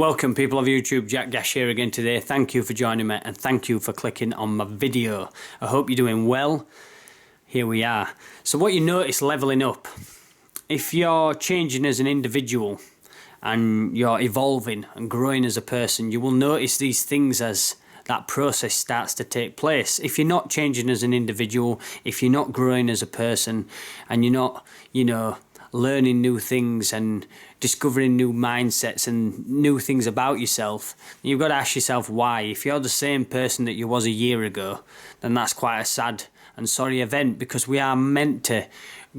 Welcome people of YouTube, Jack Gash here again today. Thank you for joining me and thank you for clicking on my video. I hope you're doing well. Here we are. So what you notice leveling up, if you're changing as an individual and you're evolving and growing as a person, you will notice these things as that process starts to take place. If you're not changing as an individual, if you're not growing as a person and you're not, learning new things and discovering new mindsets and new things about yourself, you've got to ask yourself why. If you're the same person that you was a year ago, then that's quite a sad and sorry event, because we are meant to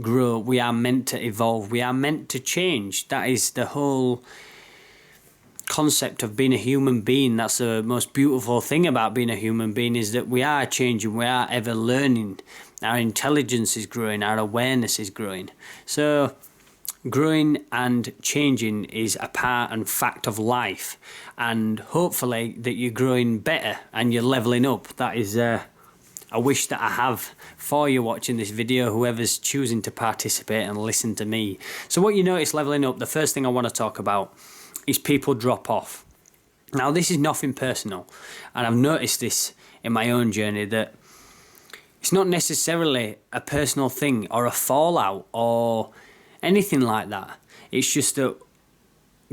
grow, we are meant to evolve, we are meant to change. That is the whole concept of being a human being. That's the most beautiful thing about being a human being, is that we are changing, we are ever learning. Our intelligence is growing, our awareness is growing. So growing and changing is a part and fact of life, and hopefully that you're growing better and you're leveling up. That is a wish that I have for you watching this video, whoever's choosing to participate and listen to me. So what you notice leveling up, the first thing I want to talk about is people drop off. Now this is nothing personal, and I've noticed this in my own journey, that it's not necessarily a personal thing or a fallout or anything like that. It's just that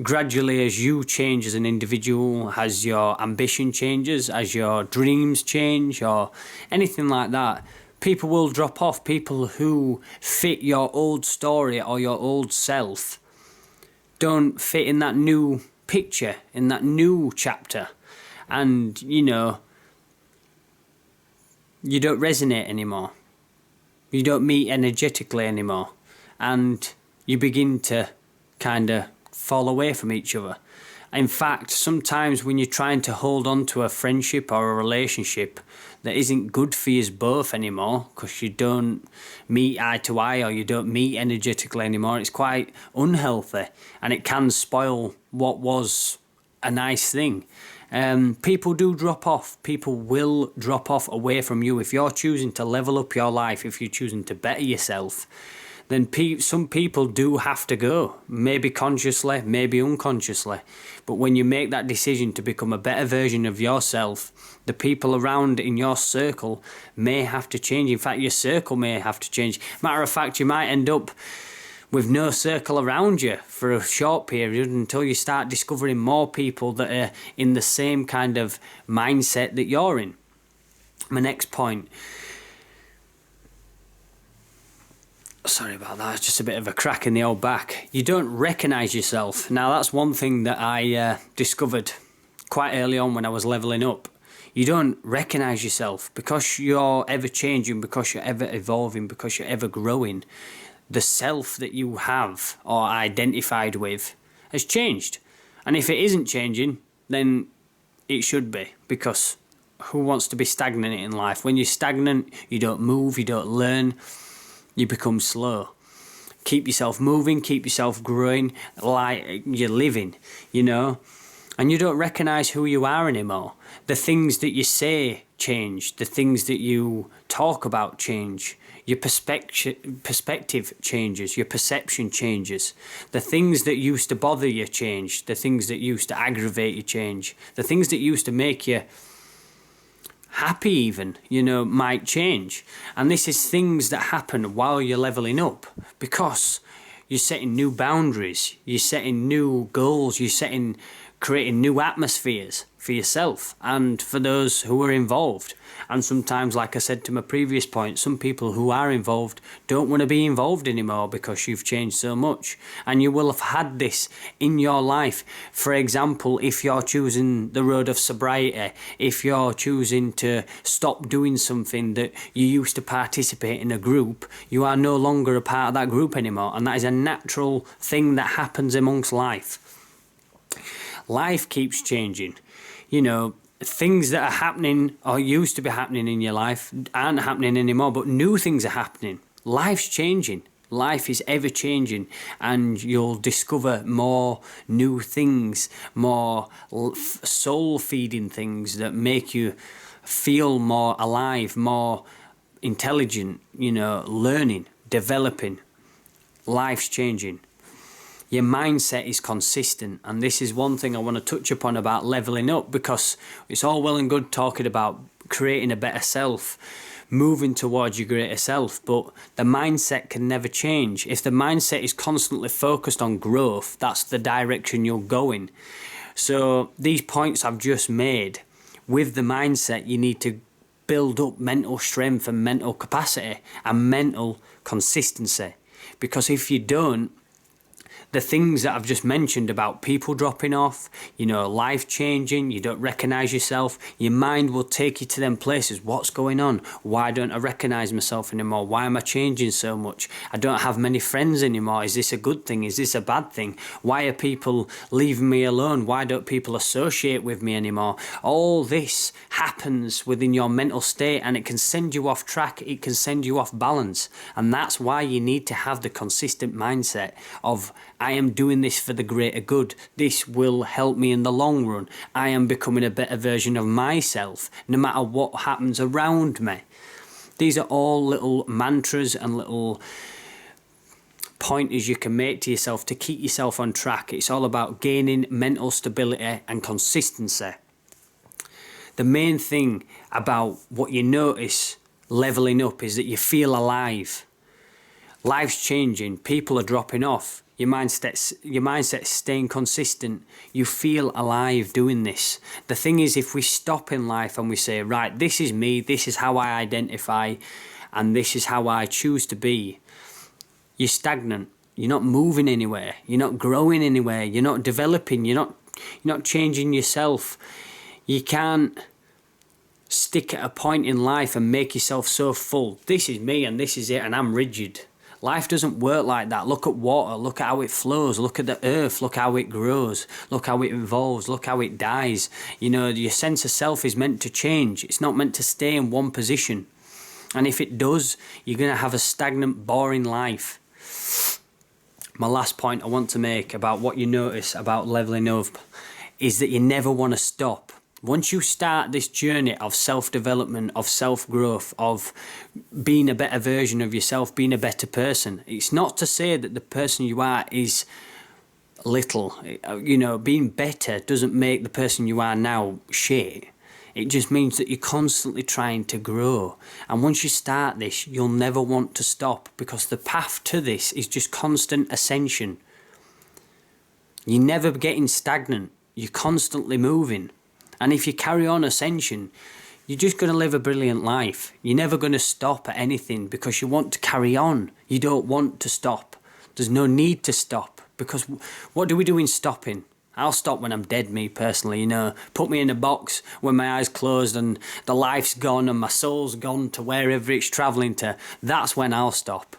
gradually, as you change as an individual, as your ambition changes, as your dreams change or anything like that, people will drop off. People who fit your old story or your old self don't fit in that new picture, in that new chapter, and you don't resonate anymore. You don't meet energetically anymore, and you begin to kind of fall away from each other. In fact, sometimes when you're trying to hold on to a friendship or a relationship that isn't good for you both anymore, because you don't meet eye to eye or you don't meet energetically anymore, it's quite unhealthy, and it can spoil what was a nice thing. People do drop off. People will drop off away from you. If you're choosing to level up your life, if you're choosing to better yourself, then some people do have to go, maybe consciously, maybe unconsciously. But when you make that decision to become a better version of yourself, the people around in your circle may have to change. In fact, your circle may have to change. Matter of fact, you might end up with no circle around you for a short period until you start discovering more people that are in the same kind of mindset that you're in. My next point. Sorry about that, it's just a bit of a crack in the old back. You don't recognise yourself. Now that's one thing that I discovered quite early on when I was levelling up. You don't recognise yourself because you're ever changing, because you're ever evolving, because you're ever growing. The self that you have or identified with has changed. And if it isn't changing, then it should be, because who wants to be stagnant in life? When you're stagnant, you don't move, you don't learn, you become slow. Keep yourself moving, keep yourself growing, like you're living, and you don't recognise who you are anymore. The things that you say change, the things that you talk about change. Your perspective changes, your perception changes. The things that used to bother you change. The things that used to aggravate you change. The things that used to make you happy even, might change. And this is things that happen while you're leveling up, because you're setting new boundaries, you're setting new goals, you're creating new atmospheres for yourself and for those who are involved. And sometimes, like I said to my previous point, some people who are involved don't want to be involved anymore because you've changed so much. And you will have had this in your life. For example, if you're choosing the road of sobriety, if you're choosing to stop doing something that you used to participate in a group, you are no longer a part of that group anymore. And that is a natural thing that happens amongst life. Life keeps changing. Things that are happening or used to be happening in your life aren't happening anymore, but new things are happening. Life's changing. Life is ever changing, and you'll discover more new things, more soul feeding things that make you feel more alive, more intelligent, learning, developing. Life's changing. Your mindset is consistent, and this is one thing I want to touch upon about leveling up, because it's all well and good talking about creating a better self, moving towards your greater self, but the mindset can never change. If the mindset is constantly focused on growth, that's the direction you're going. So these points I've just made, with the mindset, you need to build up mental strength and mental capacity and mental consistency. Because if you don't, the things that I've just mentioned about people dropping off, life changing, you don't recognise yourself, your mind will take you to them places. What's going on? Why don't I recognise myself anymore? Why am I changing so much? I don't have many friends anymore. Is this a good thing? Is this a bad thing? Why are people leaving me alone? Why don't people associate with me anymore? All this happens within your mental state, and it can send you off track. It can send you off balance. And that's why you need to have the consistent mindset of, I am doing this for the greater good. This will help me in the long run. I am becoming a better version of myself, no matter what happens around me. These are all little mantras and little pointers you can make to yourself to keep yourself on track. It's all about gaining mental stability and consistency. The main thing about what you notice leveling up is that you feel alive. Life's changing. People are dropping off. Your mindset's staying consistent. You feel alive doing this. The thing is, if we stop in life and we say, right, this is me, this is how I identify, and this is how I choose to be, you're stagnant. You're not moving anywhere. You're not growing anywhere. You're not developing. You're not changing yourself. You can't stick at a point in life and make yourself so full. This is me and this is it, and I'm rigid. Life doesn't work like that. Look at water, look at how it flows, look at the earth, look how it grows, look how it evolves, look how it dies. Your sense of self is meant to change. It's not meant to stay in one position. And if it does, you're going to have a stagnant, boring life. My last point I want to make about what you notice about leveling up is that you never want to stop. Once you start this journey of self-development, of self-growth, of being a better version of yourself, being a better person, it's not to say that the person you are is little. Being better doesn't make the person you are now shit. It just means that you're constantly trying to grow. And once you start this, you'll never want to stop, because the path to this is just constant ascension. You're never getting stagnant. You're constantly moving. And if you carry on ascension, you're just going to live a brilliant life. You're never going to stop at anything, because you want to carry on. You don't want to stop. There's no need to stop, because what do we do in stopping? I'll stop when I'm dead, me personally, Put me in a box when my eyes closed and the life's gone and my soul's gone to wherever it's travelling to. That's when I'll stop.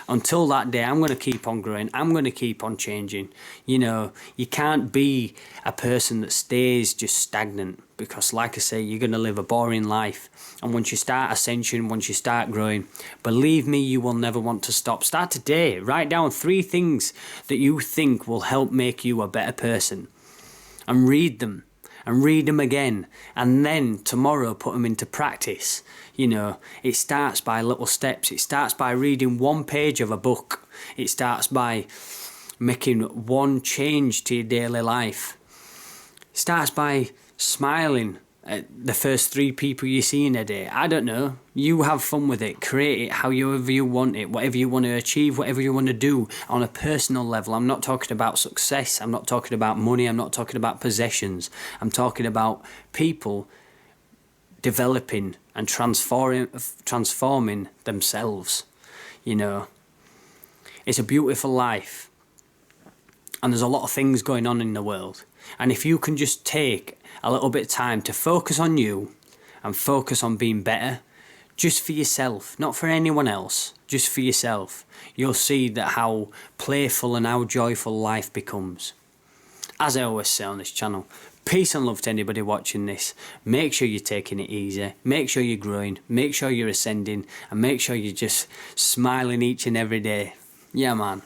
Until that day, I'm going to keep on growing. I'm going to keep on changing. You can't be a person that stays just stagnant, because, like I say, you're going to live a boring life. And once you start ascension, once you start growing, believe me, you will never want to stop. Start today. Write down 3 things that you think will help make you a better person, and read them. And read them again, and then tomorrow put them into practice. It starts by little steps. It starts by reading 1 page of a book. It starts by making 1 change to your daily life. It starts by smiling at the first 3 people you see in a day. I don't know. You have fun with it. Create it however you want it, whatever you want to achieve, whatever you want to do on a personal level. I'm not talking about success. I'm not talking about money. I'm not talking about possessions. I'm talking about people developing and transforming themselves. It's a beautiful life. And there's a lot of things going on in the world. And if you can just take a little bit of time to focus on you and focus on being better, just for yourself, not for anyone else, just for yourself, you'll see that how playful and how joyful life becomes. As I always say on this channel, peace and love to anybody watching this. Make sure you're taking it easy. Make sure you're growing. Make sure you're ascending. And make sure you're just smiling each and every day. Yeah, man.